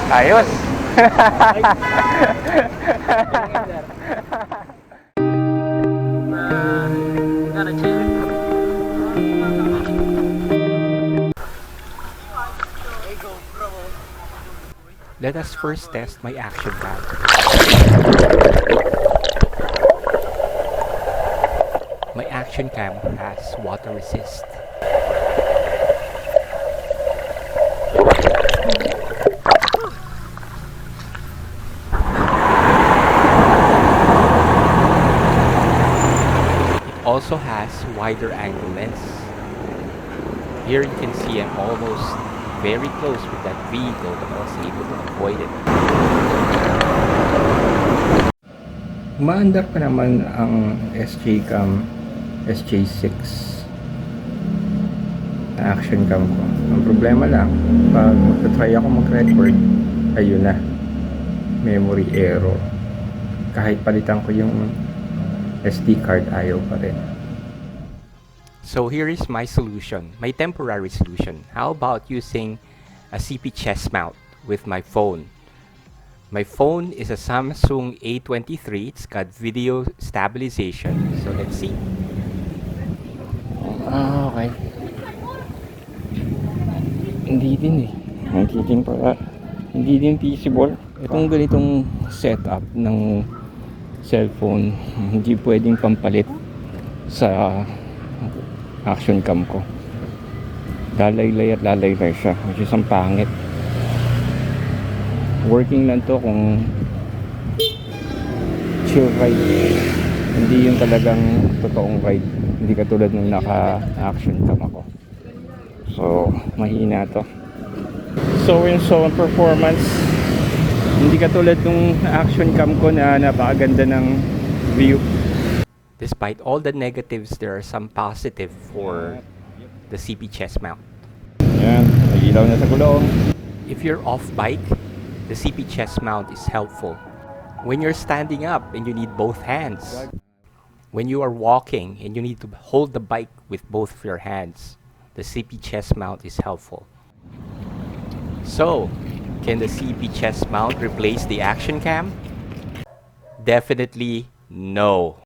Ayos. Let us first test my ActionCam. My ActionCam has water resist. It also has wider angle lens. Here you can see I'm almost very close with that vehicle, but I was able to avoid it. Umaandar pa naman ang SJCAM SJ6 na action cam ko. Ang problema lang, pag magta-try ako mag-record, ayun na, memory error. Kahit palitan ko yung SD card, ayaw pa rin. So here is my solution, my temporary solution. How about using a CP chest mount with my phone? My phone is a Samsung A23. It's got video stabilization. So let's see. Okay. Hindi din Hindi din feasible. Itong ganitong setup ng cellphone, hindi pwedeng pampalit sa action cam ko. Lalaylay at lalaylay siya, which is ang pangit. Working lang to kung chill ride, hindi yung talagang totoong ride, hindi katulad nung naka action cam ako. So mahina to. So in performance, hindi katulad nung action cam ko na napakaganda ng view. Despite all the negatives, there are some positive for the CP chest mount. Yan, nagilaw na sa gulong. If you're off bike, the CP chest mount is helpful. When you're standing up and you need both hands, when you are walking and you need to hold the bike with both of your hands, the CP chest mount is helpful. So, can the CP chest mount replace the ActionCam? Definitely no.